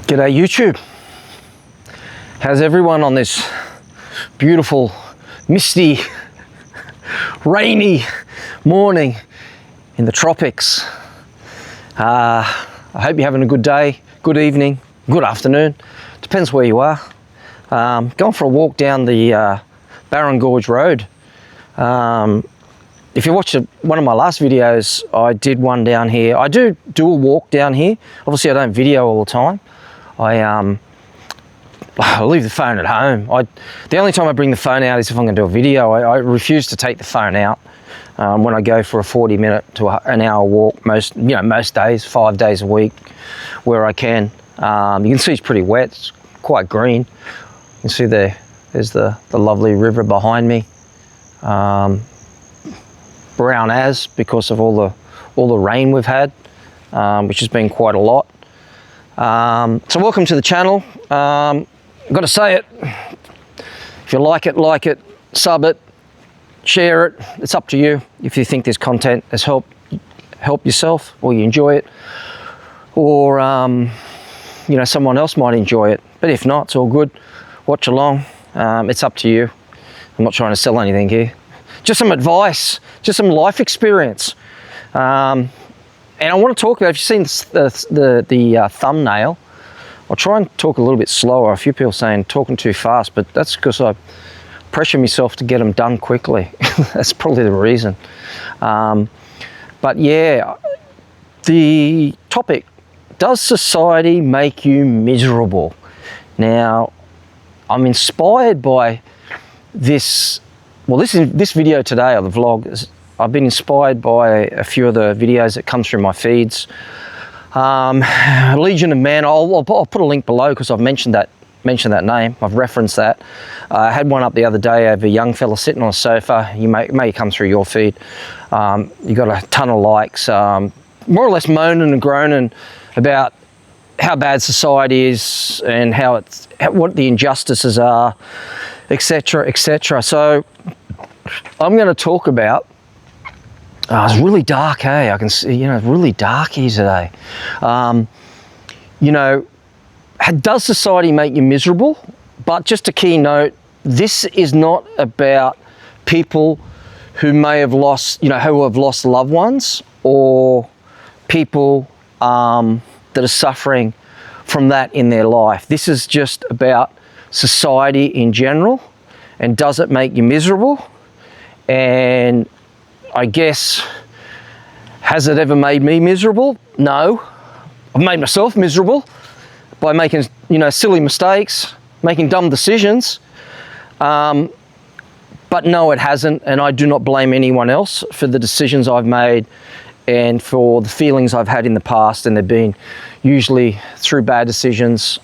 G'day YouTube. How's everyone on this beautiful, misty, rainy morning in the tropics? I hope you're having a good day, good evening, good afternoon. Depends where you are. Going for a walk down the Barron Gorge Road. If you watched one of my last videos, I did one down here. I do a walk down here. Obviously, I don't video all the time. I leave the phone at home. The only time I bring the phone out is if I'm going to do a video. I refuse to take the phone out when I go for a 40-minute to an hour walk. Most days, 5 days a week, where I can. You can see it's pretty wet. It's quite green. You can see there's the lovely river behind me. Brown as because of all the rain we've had, which has been quite a lot. So welcome to the channel. I've got to say it, if you like it, sub it, share it. It's up to you. If you think this content has helped yourself, or you enjoy it, or someone else might enjoy it. But if not, it's all good. Watch along. It's up to you. I'm not trying to sell anything here. Just some advice, just some life experience. And I want to talk about, if you've seen the thumbnail, I'll try and talk a little bit slower. A few people saying talking too fast, but that's because I pressure myself to get them done quickly. That's probably the reason. But yeah, the topic, does society make you miserable? Now, I'm inspired by this. Well, this video today, or the vlog, I've been inspired by a few of the videos that come through my feeds. Legion of Man, I'll put a link below because I've mentioned that name. I've referenced that. I had one up the other day of a young fella sitting on a sofa. You may come through your feed. You got a ton of likes, more or less moaning and groaning about how bad society is and what the injustices are, etc., etc. So I'm going to talk about. It's really dark, hey? I can see, it's really dark here today. Does society make you miserable? But just a key note, this is not about people who may have lost, who have lost loved ones, or people that are suffering from that in their life. This is just about society in general, and does it make you miserable? And I guess, has it ever made me miserable? No. I've made myself miserable by making, silly mistakes, making dumb decisions. But no, it hasn't. And I do not blame anyone else for the decisions I've made and for the feelings I've had in the past. And they've been usually through bad decisions.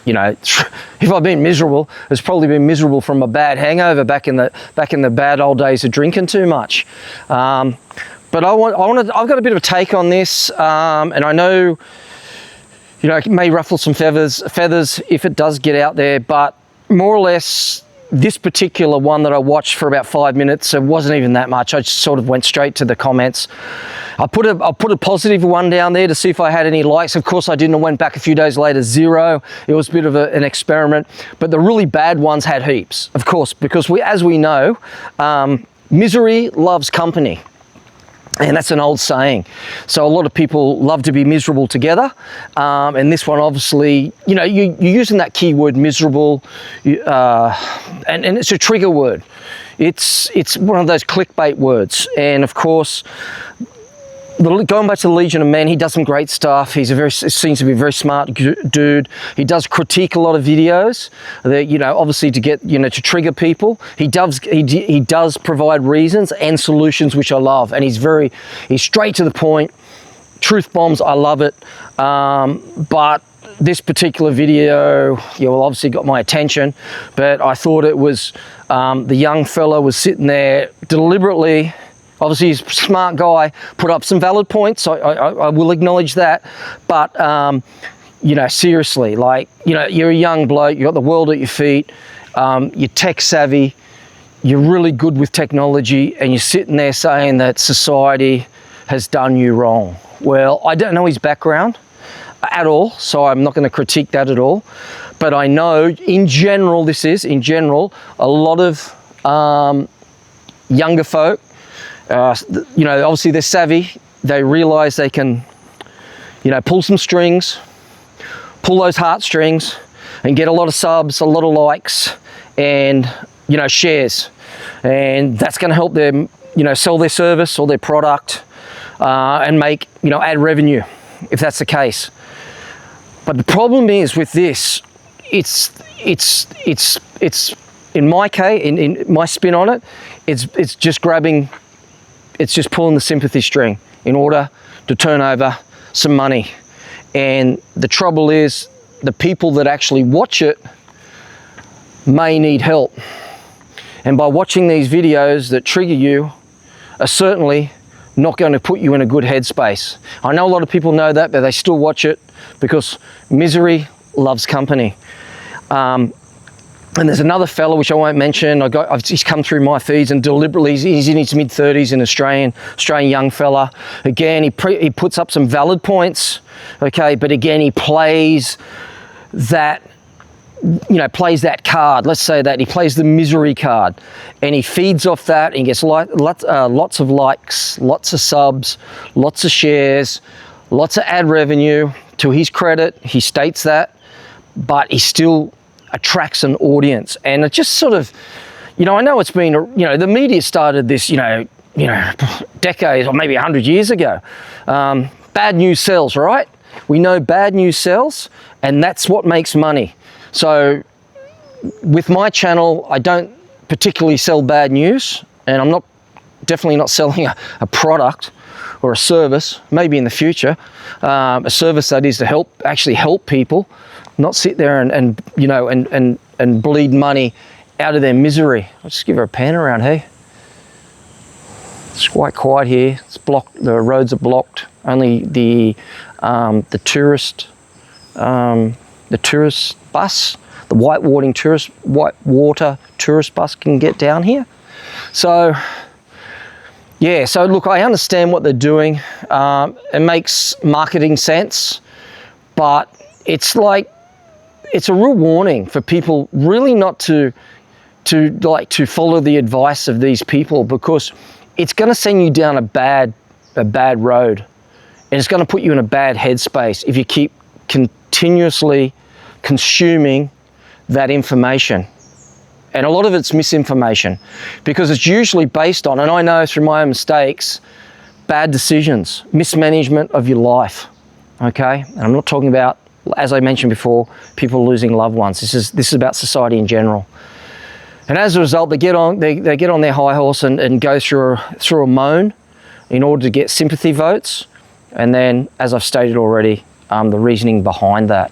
If I've been miserable, it's probably been miserable from a bad hangover back in the bad old days of drinking too much. But I've got a bit of a take on this, and I know, it may ruffle some feathers if it does get out there, but more or less, this particular one that I watched for about 5 minutes, it wasn't even that much. I just sort of went straight to the comments. I put a positive one down there to see if I had any likes. Of course I didn't. I went back a few days later, 0. It was a bit of an experiment. But the really bad ones had heaps, of course, because as we know, misery loves company. And that's an old saying. So a lot of people love to be miserable together. And this one, obviously, you're using that keyword miserable, and it's a trigger word. It's one of those clickbait words. And of course, going back to the Legion of Man, he does some great stuff. Seems to be a very smart dude. He does critique a lot of videos that, obviously to get, to trigger people. He does provide reasons and solutions, which I love. And he's straight to the point. Truth bombs, I love it. But this particular video, obviously got my attention, but I thought it was, the young fella was sitting there deliberately. Obviously, he's a smart guy, put up some valid points. I will acknowledge that. But, seriously, you're a young bloke, you've got the world at your feet, you're tech savvy, you're really good with technology, and you're sitting there saying that society has done you wrong. Well, I don't know his background. at all, so I'm not going to critique that at all. But I know in general, a lot of younger folk, you know, obviously they're savvy. They realize they can, you know, pull some strings, pull those heartstrings, and get a lot of subs, a lot of likes, and, you know, shares. And that's going to help them, you know, sell their service or their product, and make, you know, add revenue, if that's the case. But the problem is with this, it's in my case, in my spin on it, it's just grabbing, it's just pulling the sympathy string in order to turn over some money. And the trouble is, the people that actually watch it may need help. And by watching these videos that trigger you are certainly not going to put you in a good headspace. I know a lot of people know that, but they still watch it because misery loves company. And there's another fella, which I won't mention, he's come through my feeds, and deliberately, he's in his mid-30s, an Australian young fella. Again, he puts up some valid points, okay, but again, he plays that, you know, plays that card. Let's say that he plays the misery card, and he feeds off that, and he gets lots of likes, lots of subs, lots of shares, lots of ad revenue. To his credit, he states that, but he still attracts an audience. And it just sort of, you know, I know it's been, you know, the media started this, you know, decades or maybe 100 years ago. Bad news sells, right? We know bad news sells, and that's what makes money. So with my channel, I don't particularly sell bad news, and I'm definitely not selling a product or a service, maybe in the future, a service that is to actually help people, not sit there and you know, and bleed money out of their misery. I'll just give her a pan around, hey. It's quite quiet here. It's blocked. The roads are blocked. Only the tourist bus, the whitewater tourist bus can get down here. So yeah, so look, I understand what they're doing. It makes marketing sense, but it's like, it's a real warning for people really not to follow the advice of these people, because it's going to send you down a bad road, and it's going to put you in a bad headspace if you keep continuously consuming that information. And a lot of it's misinformation, because it's usually based on, and I know through my own mistakes, bad decisions, mismanagement of your life, okay? And I'm not talking about, as I mentioned before, people losing loved ones. This is about society in general. And as a result, they get on their high horse and go through a moan in order to get sympathy votes. And then, as I've stated already, the reasoning behind that.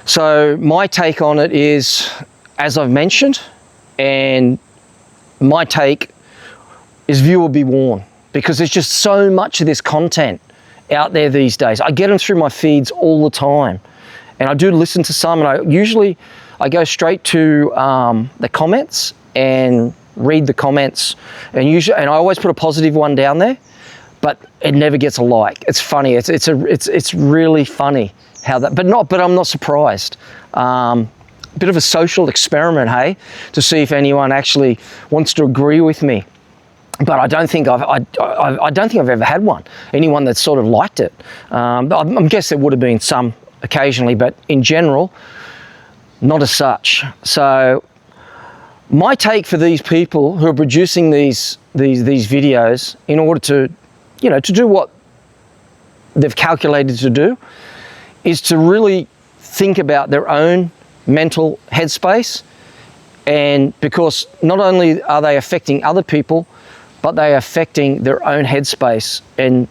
So my take on it is, as I've mentioned, and my take is viewer be warned, because there's just so much of this content out there these days. I get them through my feeds all the time, and I do listen to some, and I go straight to the comments and read the comments, and I always put a positive one down there, but it never gets a like. It's funny. It's really funny how that, but I'm not surprised. Bit of a social experiment, hey, to see if anyone actually wants to agree with me. But I don't think I've ever had anyone that sort of liked it. I guess there would have been some occasionally, but in general, not as such. So my take for these people who are producing these videos in order to, you know, to do what they've calculated to do, is to really think about their own mental headspace. And because not only are they affecting other people, but they are affecting their own headspace, and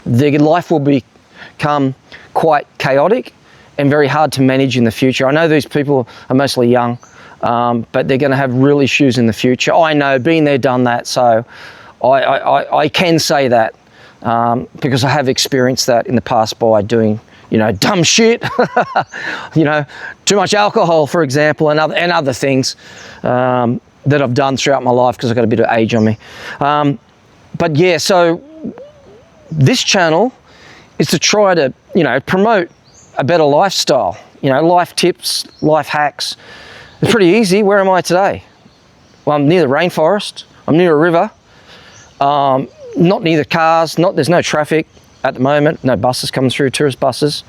their life will become quite chaotic and very hard to manage in the future. I know these people are mostly young, but they're going to have real issues in the future. I know, been there, done that, so I can say that because I have experienced that in the past by doing, you know, dumb shit, you know, too much alcohol, for example, and other things that I've done throughout my life, because I've got a bit of age on me. But yeah, so this channel is to try to, you know, promote a better lifestyle. You know, life tips, life hacks. It's pretty easy. Where am I today? Well, I'm near the rainforest. I'm near a river. Not near the cars. There's no traffic at the moment. No buses coming through, tourist buses.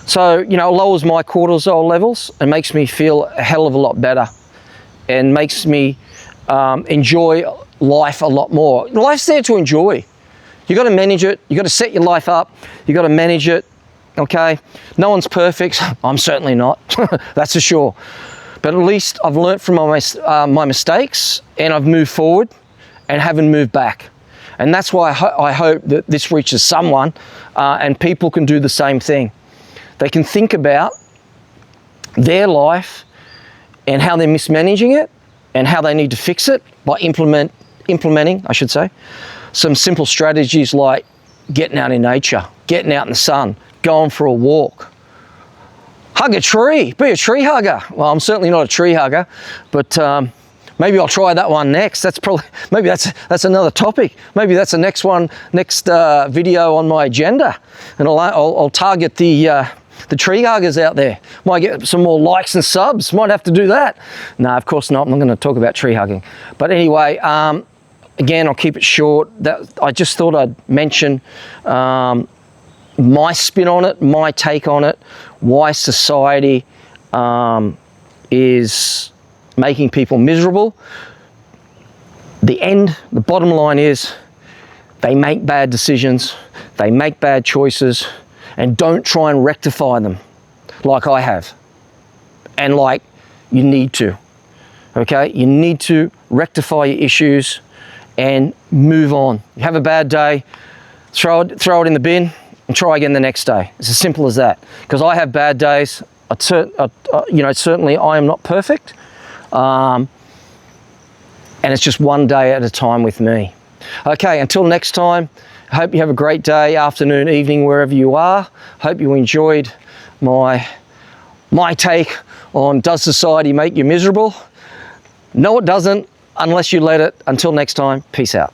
So, you know, it lowers my cortisol levels and makes me feel a hell of a lot better, and makes me enjoy life a lot more. Life's there to enjoy. You got to manage it. You got to set your life up. You got to manage it. Okay. No one's perfect. I'm certainly not. That's for sure. But at least I've learnt from my mistakes, and I've moved forward and haven't moved back. And that's why I hope that this reaches someone, and people can do the same thing. They can think about their life and how they're mismanaging it and how they need to fix it by implementing, I should say, some simple strategies like getting out in nature, getting out in the sun, going for a walk. Hug a tree, be a tree hugger. Well, I'm certainly not a tree hugger, but maybe I'll try that one next. Maybe that's another topic. Maybe that's the next video on my agenda, and I'll target the tree huggers out there. Might get some more likes and subs. Might have to do that. No, of course not. I'm not going to talk about tree hugging. But anyway, again, I'll keep it short. I just thought I'd mention my spin on it, my take on it, why society is making people miserable. The bottom line is they make bad decisions, they make bad choices, and don't try and rectify them like I have, and like you need to. Okay, you need to rectify your issues and move on. You have a bad day, throw it in the bin and try again the next day. It's as simple as that. Because I have bad days. Certainly I am not perfect, and it's just one day at a time with me. Okay, until next time, I hope you have a great day, afternoon, evening, wherever you are. Hope you enjoyed my take on, does society make you miserable? No, it doesn't, unless you let it. Until next time, peace out.